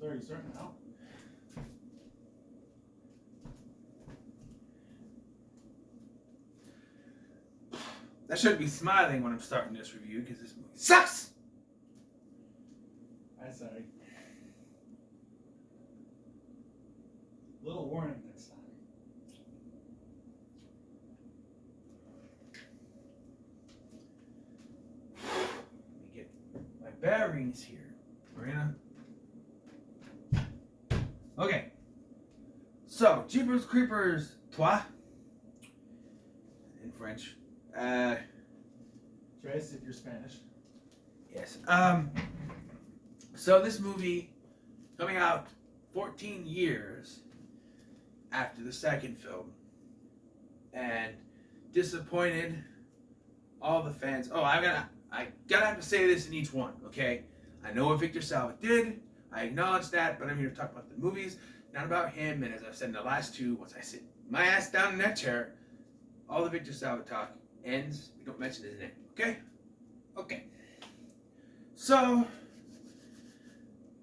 So are you starting now? I should be smiling when I'm starting this review because this movie sucks! I'm sorry. Little warning next time. Let me get my bearings here. Marina. Okay. So, Jeepers Creepers 3 in French. Tres if you're Spanish. Yes. So this movie coming out 14 years after the second film, and disappointed all the fans. Oh, I gotta have to say this in each one, okay? I know what Victor Salva did. I acknowledge that, but I'm here to talk about the movies, not about him. And as I've said in the last two, once I sit my ass down in that chair, all the Victor Salva talk ends. We don't mention his name, okay? Okay. So,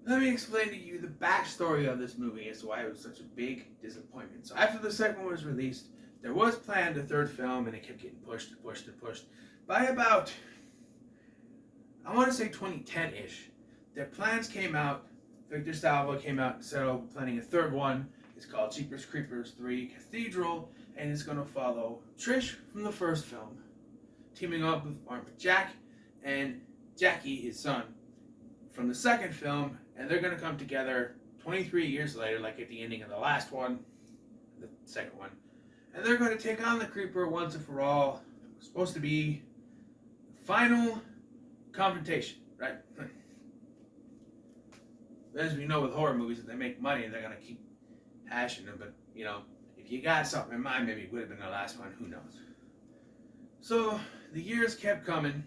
let me explain to you the backstory of this movie as to why it was such a big disappointment. So after the second one was released, there was planned a third film, and it kept getting pushed and pushed and pushed. By about, I want to say 2010-ish, their plans came out. Victor Salva came out and said, oh, we're planning a third one. It's called Jeepers Creepers 3 Cathedral, and it's going to follow Trish from the first film, teaming up with Jack and Jackie, his son, from the second film, and they're going to come together 23 years later, like at the ending of the last one, the second one, and they're going to take on the Creeper once and for all. It was supposed to be the final confrontation, right? As we know with horror movies, if they make money, they're going to keep hashing them, but, you know, if you got something in mind, maybe it would have been the last one, who knows. So, the years kept coming.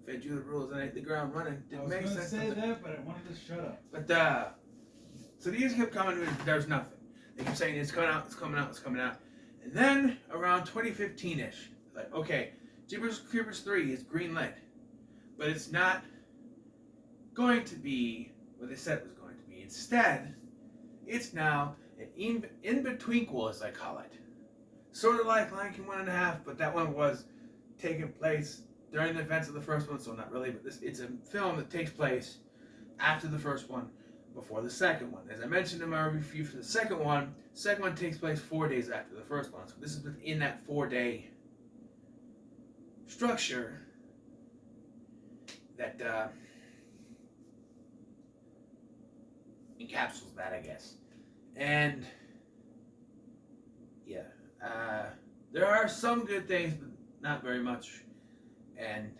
Fed you the rules and I hit the ground running. Didn't make sense. I was going to say that, but I wanted to shut up. But, so the years kept coming and there's nothing. They kept saying it's coming out, it's coming out, it's coming out. And then, around 2015-ish, like, okay, Jeepers Creepers 3 is greenlit. But it's not going to be what they said it was going to be. Instead, it's now an in-betweenquel, as I call it. Sort of like Lion King 1.5, but that one was taking place during the events of the first one, so not really, but it's a film that takes place after the first one, before the second one. As I mentioned in my review for the second one takes place 4 days after the first one, so this is within that 4-day structure that encapsulates that, I guess. And yeah, there are some good things, but not very much. And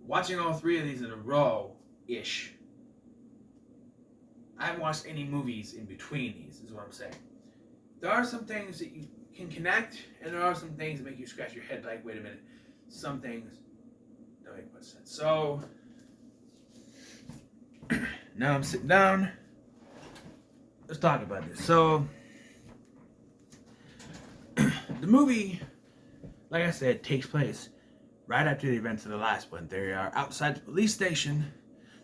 watching all three of these in a row-ish, I haven't watched any movies in between these, is what I'm saying. There are some things that you can connect, and there are some things that make you scratch your head like, wait a minute, some things don't make much sense. So, now I'm sitting down. Let's talk about this. So, the movie, like I said, takes place right after the events of the last one. They are outside the police station.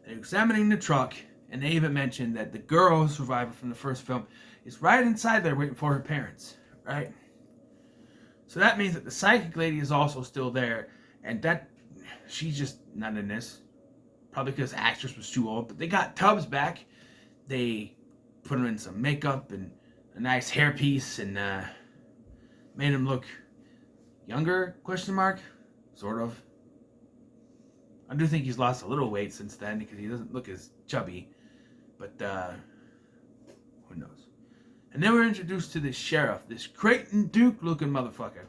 They're examining the truck, and they even mentioned that the girl survivor from the first film is right inside there waiting for her parents, right? So that means that the psychic lady is also still there, and that she's just not in this. Probably because the actress was too old, but they got Tubbs back. They put him in some makeup and a nice hairpiece and made him look younger, question mark, sort of. I do think he's lost a little weight since then because he doesn't look as chubby, but who knows. And then we're introduced to this sheriff, this Creighton Duke looking motherfucker,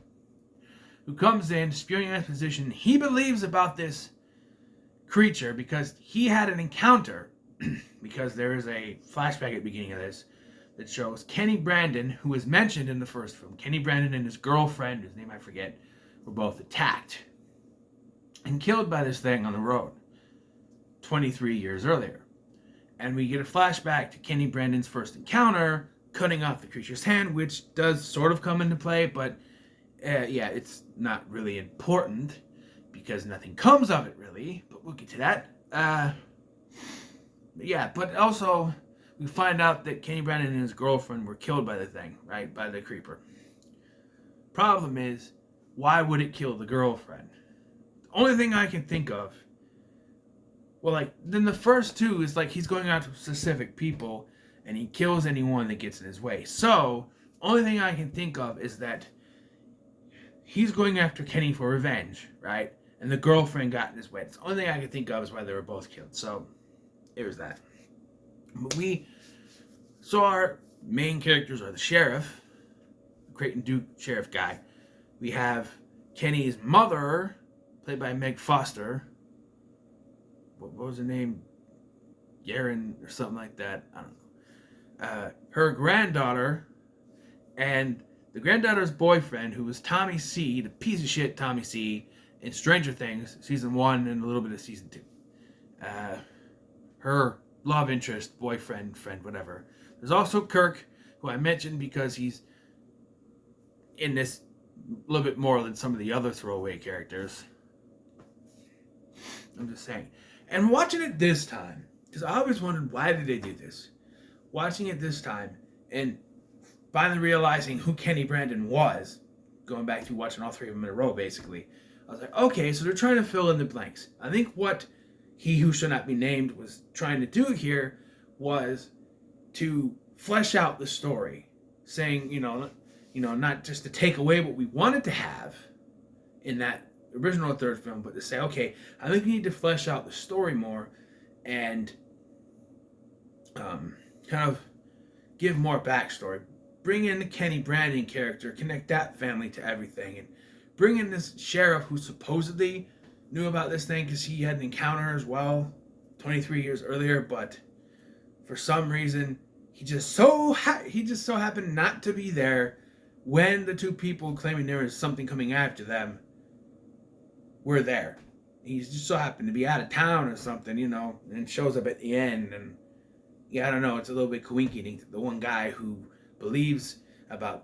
who comes in spewing exposition he believes about this creature because he had an encounter, because there is a flashback at the beginning of this that shows Kenny Brandon, who is mentioned in the first film. Kenny Brandon and his girlfriend, whose name I forget, were both attacked and killed by this thing on the road 23 years earlier. And we get a flashback to Kenny Brandon's first encounter, cutting off the creature's hand, which does sort of come into play, but yeah, it's not really important because nothing comes of it really, but we'll get to that. Yeah, but also we find out that Kenny Brandon and his girlfriend were killed by the thing, right? By the creeper. Problem is, why would it kill the girlfriend? The only thing I can think of, well, like, then the first two is like he's going after specific people and he kills anyone that gets in his way. So, only thing I can think of is that he's going after Kenny for revenge, right? And the girlfriend got in his way. It's the only thing I can think of is why they were both killed. So, it was that. But so our main characters are the sheriff, Creighton Duke sheriff guy. We have Kenny's mother, played by Meg Foster. What was her name? Yaren or something like that. I don't know. Her granddaughter, and the granddaughter's boyfriend, who was Tommy C, the piece of shit Tommy C, in Stranger Things, season 1 and a little bit of season 2. Her love interest, boyfriend, friend, whatever. There's also Kirk, who I mentioned because he's in this a little bit more than some of the other throwaway characters. I'm just saying. And watching it this time, because I always wondered, why did they do this? Watching it this time, and finally realizing who Kenny Brandon was, going back to watching all three of them in a row, basically, I was like, okay, so they're trying to fill in the blanks. I think what He Who Shall Not Be Named was trying to do here was to flesh out the story, saying, not just to take away what we wanted to have in that original third film, but to say, okay, I think we need to flesh out the story more and kind of give more backstory. Bring in the Kenny Brandon character, connect that family to everything, and bring in this sheriff who supposedly knew about this thing because he had an encounter as well 23 years earlier, but for some reason he just so happened not to be there when the two people claiming there was something coming after them were there. He just so happened to be out of town or something, and shows up at the end. And yeah, I don't know, it's a little bit coinky-dink. The one guy who believes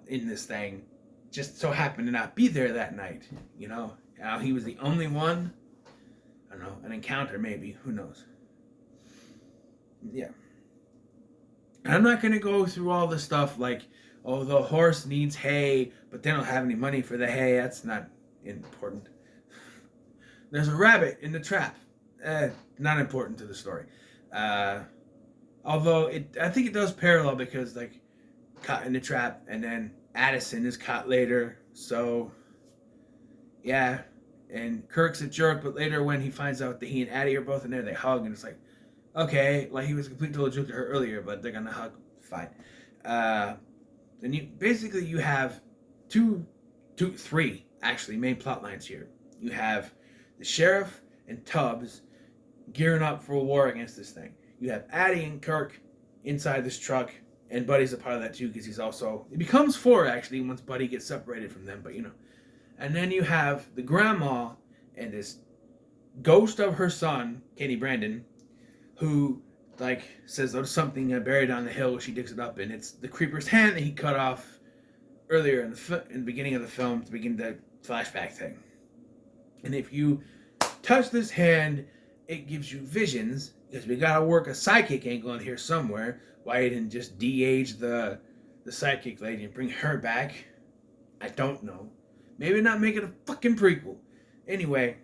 in this thing just so happened to not be there that night, How he was the only one. I don't know, an encounter maybe, who knows. Yeah. And I'm not going to go through all the stuff like, oh, the horse needs hay, but they don't have any money for the hay. That's not important. There's a rabbit in the trap. Not important to the story. Although I think it does parallel because like caught in the trap and then Addison is caught later. So yeah, and Kirk's a jerk, but later when he finds out that he and Addie are both in there, they hug and it's like, okay, like he was a complete total jerk to her earlier, but they're gonna hug, fine. And you have three actually main plot lines here. You have the sheriff and Tubbs gearing up for a war against this thing. You have Addie and Kirk inside this truck, and Buddy's a part of that too because it becomes 4 actually once Buddy gets separated from them, but And then you have the grandma and this ghost of her son, Kenny Brandon, who says there's something buried on the hill. She digs it up, and it's the creeper's hand that he cut off earlier in the beginning of the film to begin the flashback thing. And if you touch this hand, it gives you visions, because we gotta work a psychic angle in here somewhere. Why you didn't just de-age the psychic lady and bring her back, I don't know. Maybe not make it a fucking prequel. Anyway,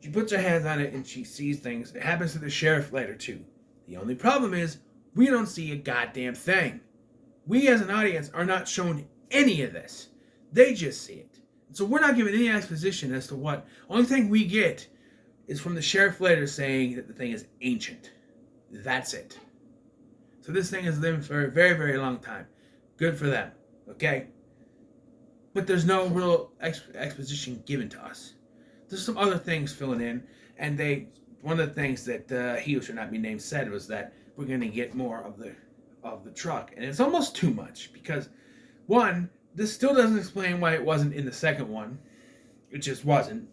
she puts her hands on it and she sees things. It happens to the sheriff later too. The only problem is we don't see a goddamn thing. We as an audience are not shown any of this. They just see it. So we're not given any exposition as to what. Only thing we get is from the sheriff later saying that the thing is ancient. That's it. So this thing has lived for a very, very long time. Good for them. Okay? But there's no real exposition given to us. There's some other things filling in, and one of the things that He Who Should Not Be Named said was that we're going to get more of the truck, and it's almost too much because, one, this still doesn't explain why it wasn't in the second one. It just wasn't.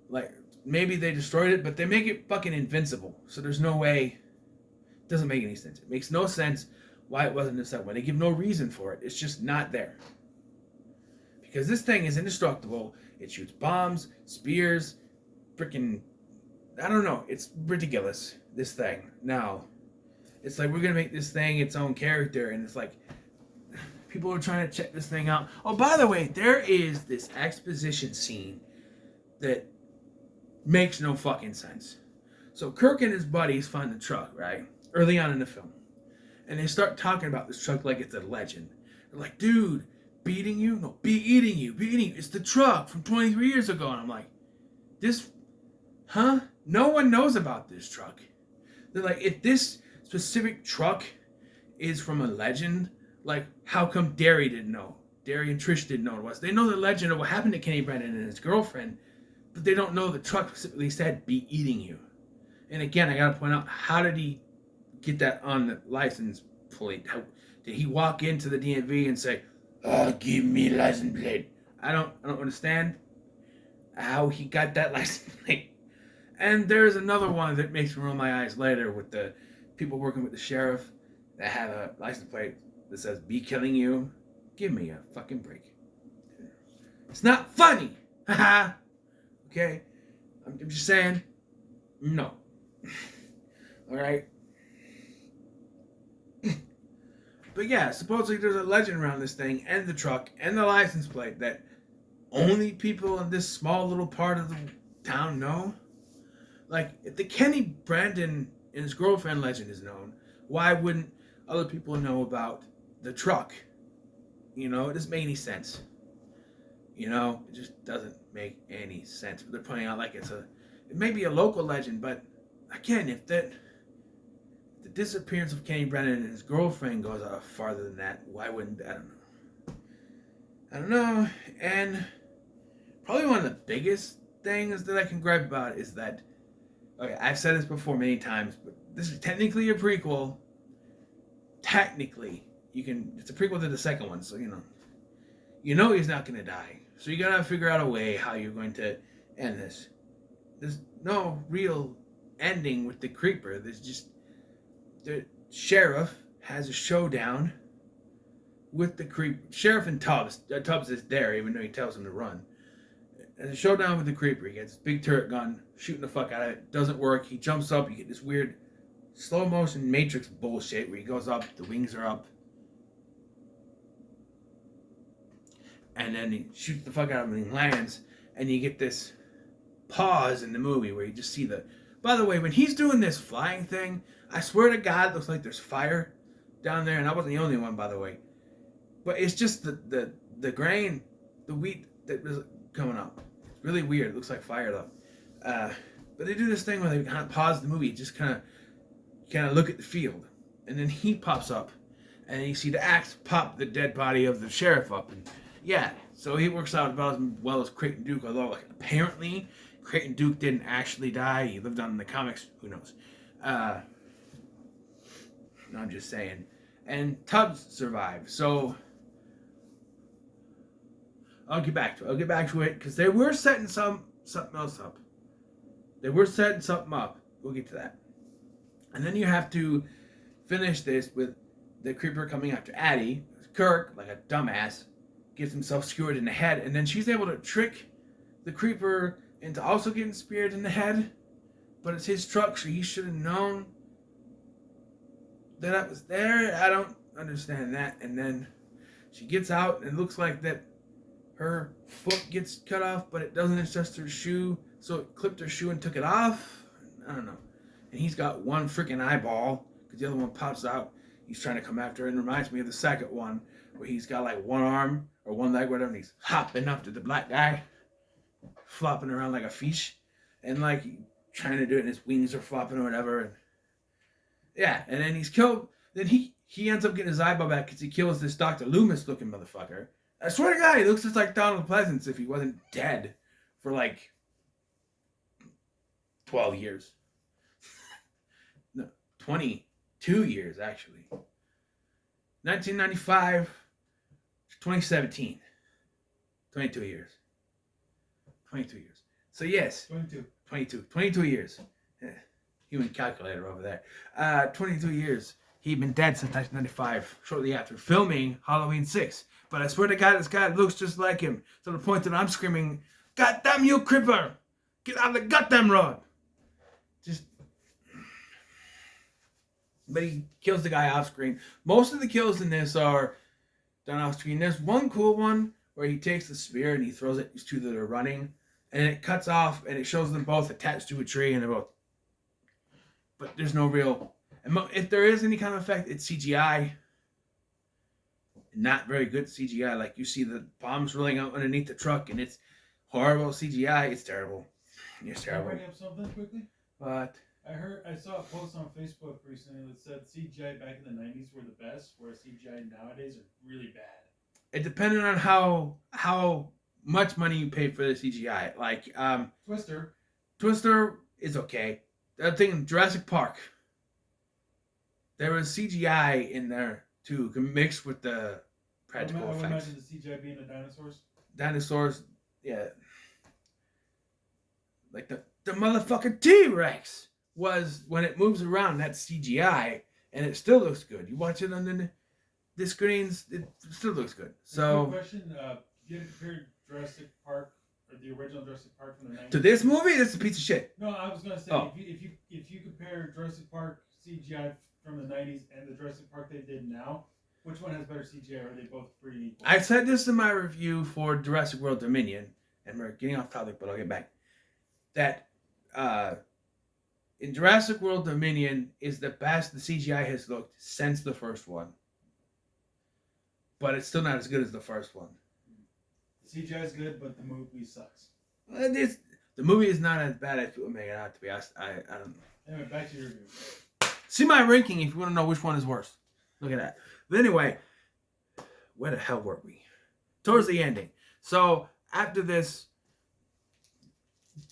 Like maybe they destroyed it, but they make it fucking invincible, so there's no way. It doesn't make any sense. It makes no sense why it wasn't this that way. They give no reason for it. It's just not there. Because this thing is indestructible. It shoots bombs, spears, freaking, I don't know. It's ridiculous, this thing. Now, it's like we're going to make this thing its own character. And it's like, people are trying to check this thing out. Oh, by the way, there is this exposition scene that makes no fucking sense. So Kirk and his buddies find the truck, right? Early on in the film. And they start talking about this truck like it's a legend. They're like, dude, beating you? No, be eating you. It's the truck from 23 years ago. And I'm like, this, huh? No one knows about this truck. They're like, if this specific truck is from a legend, like, how come Derry didn't know? Derry and Trish didn't know what it was. They know the legend of what happened to Kenny Brennan and his girlfriend, but they don't know the truck specifically said, be eating you. And again, I gotta point out, how did he get that on the license plate? How, did he walk into the DMV and say, give me license plate? I don't understand how he got that license plate. And there's another one that makes me roll my eyes later with the people working with the sheriff that have a license plate that says, be killing you. Give me a fucking break. It's not funny. Haha. Okay? I'm just saying, no. Alright? But yeah, supposedly there's a legend around this thing and the truck and the license plate that only people in this small little part of the town know. Like, if the Kenny Brandon and his girlfriend legend is known, why wouldn't other people know about the truck? You know, it doesn't make any sense. You know, it just doesn't make any sense. But they're pointing out like it may be a local legend, but again, if the disappearance of Kenny Brennan and his girlfriend goes out farther than that, why wouldn't, I don't know. And probably one of the biggest things that I can gripe about is that, okay, I've said this before many times, but this is technically a prequel. Technically, it's a prequel to the second one, so you know he's not going to die. So you got to figure out a way how you're going to end this. There's no real ending with the creeper. There's just, the sheriff has a showdown with the creeper. Sheriff and Tubbs. Tubbs is there, even though he tells him to run. There's a showdown with the creeper. He gets this big turret gun, shooting the fuck out of it. Doesn't work. He jumps up. You get this weird slow motion Matrix bullshit where he goes up, the wings are up. And then he shoots the fuck out of him and he lands. And you get this pause in the movie where you just see by the way, when he's doing this flying thing, I swear to God, it looks like there's fire down there. And I wasn't the only one, by the way. But it's just the grain, the wheat that was coming up. It's really weird. It looks like fire, though. But they do this thing where they kind of pause the movie, just kind of look at the field. And then he pops up. And you see the axe pop the dead body of the sheriff up. And yeah, so he works out about as well as Creighton Duke, although apparently Creighton Duke didn't actually die. He lived on in the comics. Who knows? No, I'm just saying. And Tubbs survived. So I'll get back to it because they were setting something else up. We'll get to that. And then you have to finish this with the creeper coming after Addie. Kirk, like a dumbass, gets himself skewered in the head, and then she's able to trick the creeper into also getting speared in the head. But it's his truck, so he should have known that I was there. I don't understand that. And then she gets out, and it looks like that her foot gets cut off, but it doesn't. It's just her shoe. So it clipped her shoe and took it off. I don't know. And he's got one freaking eyeball because the other one pops out. He's trying to come after her. And it reminds me of the second one where he's got like one arm or one leg, whatever, and he's hopping up to the black guy, flopping around like a fish, and like trying to do it, and his wings are flopping or whatever. And yeah, and then he's killed. Then he ends up getting his eyeball back because he kills this Dr. Loomis looking motherfucker. I swear to God, he looks just like Donald Pleasance if he wasn't dead for like 12 years. No, 22 years actually. 1995 to 2017. 22 years. 22 years. So yes. 22 years. Yeah. Human calculator over there. 22 years He'd been dead since 1995, shortly after filming Halloween 6. But I swear to God, this guy looks just like him, to the point that I'm screaming, "God damn you, Creeper! Get out of the goddamn road!" Just... But he kills the guy off screen. Most of the kills in this are done off screen. There's one cool one where he takes the spear and he throws it to two that are running, and it cuts off and it shows them both attached to a tree and they're both... But there's no real... If there is any kind of effect, it's CGI. Not very good CGI. Like, you see the bombs rolling out underneath the truck and it's horrible CGI. It's terrible. It's terrible. Can I bring up something quickly? But I saw a post on Facebook recently that said CGI back in the 90s were the best, whereas CGI nowadays are really bad. it depended on how much money you paid for the CGI. Like Twister is okay. That thing, Jurassic Park, there was CGI in there too, mixed with the practical effects. I would imagine the CGI being the dinosaurs. Dinosaurs, yeah. Like the motherfucking T-Rex was, when it moves around, that's CGI, and it still looks good. You watch it on the screens, it still looks good. So, quick question: you compared Jurassic Park, or the original Jurassic Park from the 90s, to this movie? This is a piece of shit. No, I was gonna say if you compare Jurassic Park CGI from the 90s and the Jurassic Park they did now, which one has better CGI? Or are they both pretty equal? I said this in my review for Jurassic World Dominion, and we're getting off topic, but I'll get back. That in Jurassic World Dominion is the best the CGI has looked since the first one. But it's still not as good as the first one. The CGI is good, but the movie sucks. The movie is not as bad as people make it out to be. I don't know. Anyway, back to your review. See my ranking if you want to know which one is worse. Look at that. But anyway, where the hell were we? Towards the ending. So after this,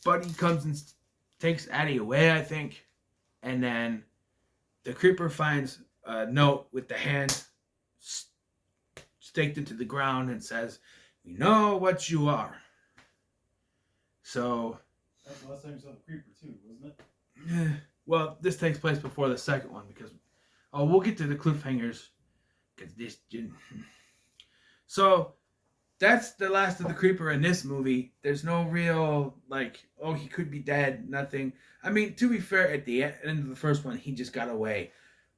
Buddy comes and takes Addie away, I think. And then the creeper finds a note with the hand staked into the ground and says, "We know what you are." So... That's the last time you saw the creeper too, wasn't it? Well, this takes place before the second one because... Oh, we'll get to the cliffhangers. Because this... So, that's the last of the creeper in this movie. There's no real, like, oh, he could be dead, nothing. I mean, to be fair, at the end of the first one, he just got away.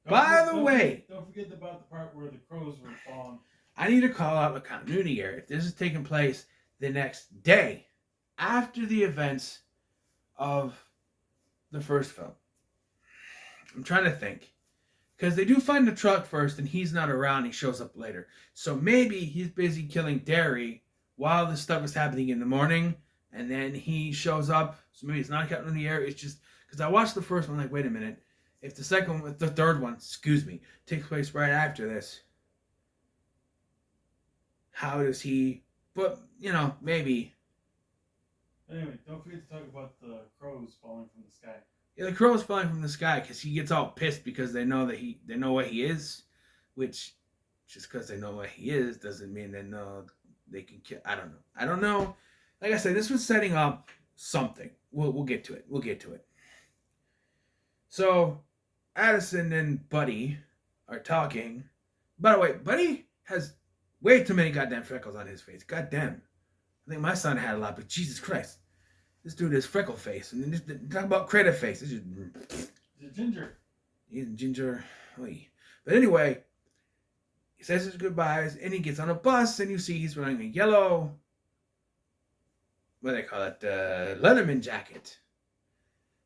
Don't forget about the part where the crows were falling. I need to call out a continuity error. If this is taking place the next day after the events of the first film. I'm trying to think. Because they do find the truck first and he's not around. He shows up later. So maybe he's busy killing Derry while this stuff is happening in the morning. And then he shows up. So maybe it's not a continuity error. It's just... Because I watched the first one like, wait a minute. If the third one, takes place right after this, how does he... But, maybe... Anyway, don't forget to talk about the crows falling from the sky. Yeah, the crows falling from the sky because he gets all pissed because they know they know what he is, which just because they know what he is doesn't mean they know they can kill. I don't know. Like I said, this was setting up something. We'll get to it. So Addison and Buddy are talking. By the way, Buddy has way too many goddamn freckles on his face. Goddamn. I think my son had a lot, but Jesus Christ. This dude has freckle face. And then talk about crater face. This is He's a ginger. He's a ginger. Oy. But anyway, he says his goodbyes and he gets on a bus and you see he's wearing a yellow, what do they call it? Letterman jacket.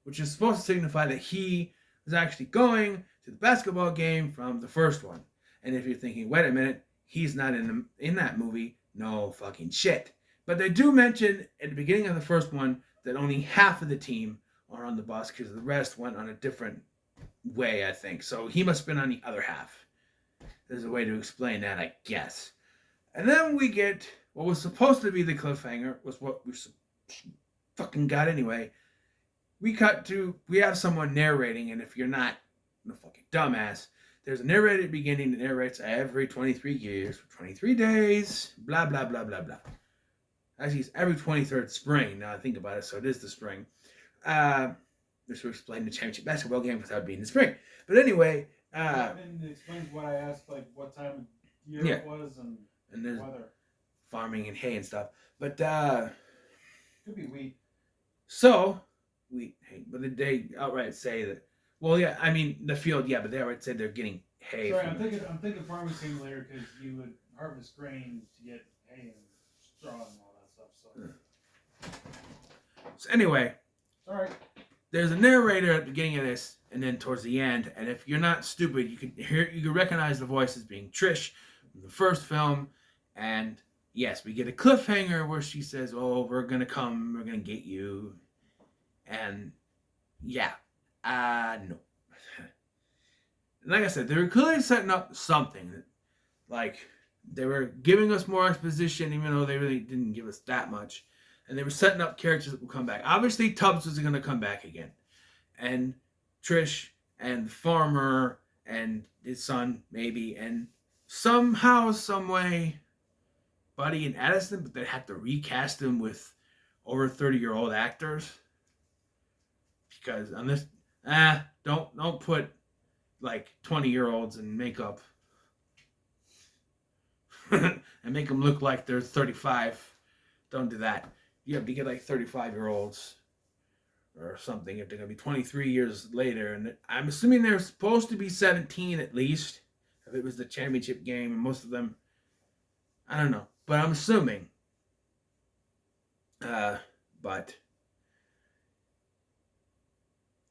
Which is supposed to signify that he was actually going to the basketball game from the first one. And if you're thinking, wait a minute, he's not in that movie, no fucking shit. But they do mention at the beginning of the first one that only half of the team are on the bus because the rest went on a different way, I think. So he must have been on the other half. There's a way to explain that, I guess. And then we get what was supposed to be the cliffhanger, was what we fucking got anyway. We have someone narrating, and if you're not a fucking dumbass, there's a narrator at the beginning that narrates every 23 years, for 23 days, blah, blah, blah, blah, blah. Actually, it's every 23rd spring, now I think about it, so it is the spring. Just to explain the championship basketball game without being the spring. But anyway, And it explains what I asked, like what time of year Yeah. it was and there's weather. farming and hay and stuff. But Could be wheat. so wheat, hay, but they outright say that. Well, yeah, I mean the field, yeah, but they outright say they're getting hay. Sorry, I'm thinking farming simulator because you would harvest grain to get hay and straw and all that stuff. So anyway, All right. there's a narrator at the beginning of this, and then towards the end. And if you're not stupid, you can recognize the voice as being Trish from the first film. And yes, we get a cliffhanger where she says, "Oh, we're gonna come, we're gonna get you," and yeah, no. Like I said, they were clearly setting up something. Like they were giving us more exposition, even though they really didn't give us that much. And they were setting up characters that would come back. Obviously, Tubbs was going to come back again. And Trish and the farmer and his son, maybe. And somehow, some way, Buddy and Addison, but they'd have to recast them with over 30-year-old actors. Because on this, don't put like 20-year-olds in makeup and make them look like they're 35. Don't do that. You have to get like 35-year-olds or something if they're going to be 23 years later. And I'm assuming they're supposed to be 17 at least. If it was the championship game, and most of them, I don't know. But I'm assuming. But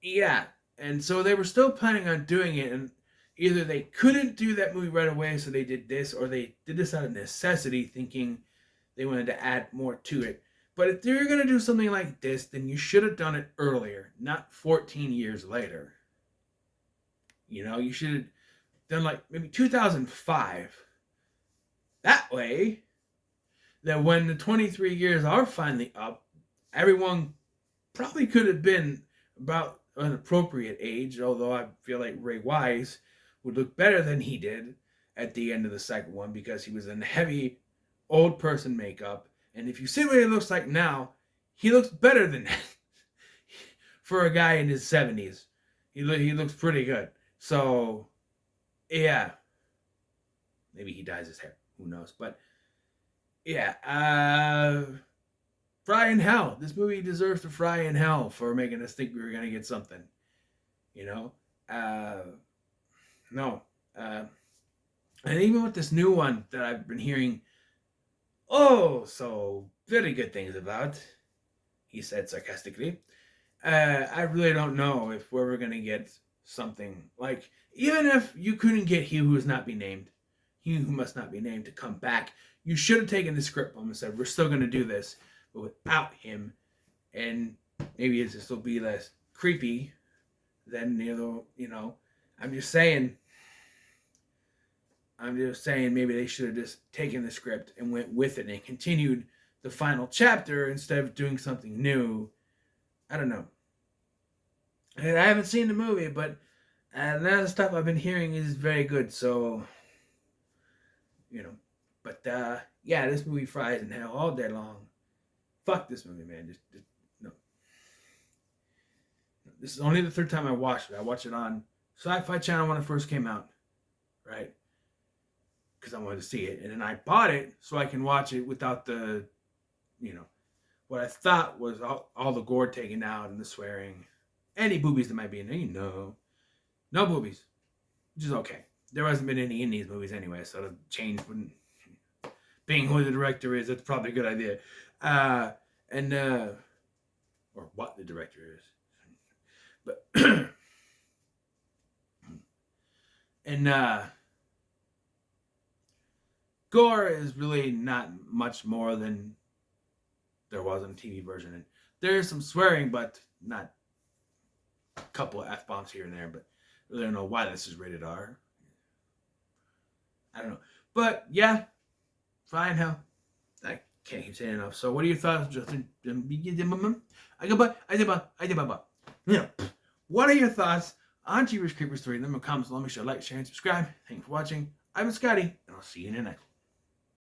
yeah. And so they were still planning on doing it. And either they couldn't do that movie right away, so they did this, or they did this out of necessity, thinking they wanted to add more to it. But if you're going to do something like this, then you should have done it earlier, not 14 years later. You know, you should have done like maybe 2005. That way, that when the 23 years are finally up, everyone probably could have been about an appropriate age, although I feel like Ray Wise would look better than he did at the end of the second one because he was in heavy old person makeup. And if you see what he looks like now, he looks better than that. For a guy in his 70s. He looks pretty good. So, yeah. Maybe he dyes his hair. Who knows? But, yeah. Fry in hell. This movie deserves to fry in hell for making us think we were going to get something. You know? No. And even with this new one that I've been hearing so very good things about, he said sarcastically. I really don't know if we're ever going to get something like, even if you couldn't get he who must not be named to come back, you should have taken the script home and said, we're still going to do this, but without him, and maybe this will be less creepy than, you know, I'm just saying maybe they should have just taken the script and went with it and continued the final chapter instead of doing something new. I don't know. And I haven't seen the movie, but none of the stuff I've been hearing is very good, so, you know. But, yeah, this movie fries in hell all day long. Fuck this movie, man. Just no. This is only the third time I watched it. I watched it on Sci-Fi Channel when it first came out, right? Because I wanted to see it. And then I bought it so I can watch it without the, you know, what I thought was all the gore taken out and the swearing. Any boobies that might be in there, you know. No boobies. Which is okay. There hasn't been any in these movies anyway, so the change wouldn't. Being who the director is, that's probably a good idea. Or what the director is. But, and, gore is really not much more than there was in the TV version. And there is some swearing, but not a couple of F-bombs here and there. But I really don't know why this is rated R. I don't know. But, yeah. Fine, hell. I can't keep saying enough. So, what are your thoughts, Justin? What are your thoughts on Jeepers Creepers 3? Leave them in the comments below. Make sure to like, share, and subscribe. Thank you for watching. I've been Scotty, and I'll see you in the next one.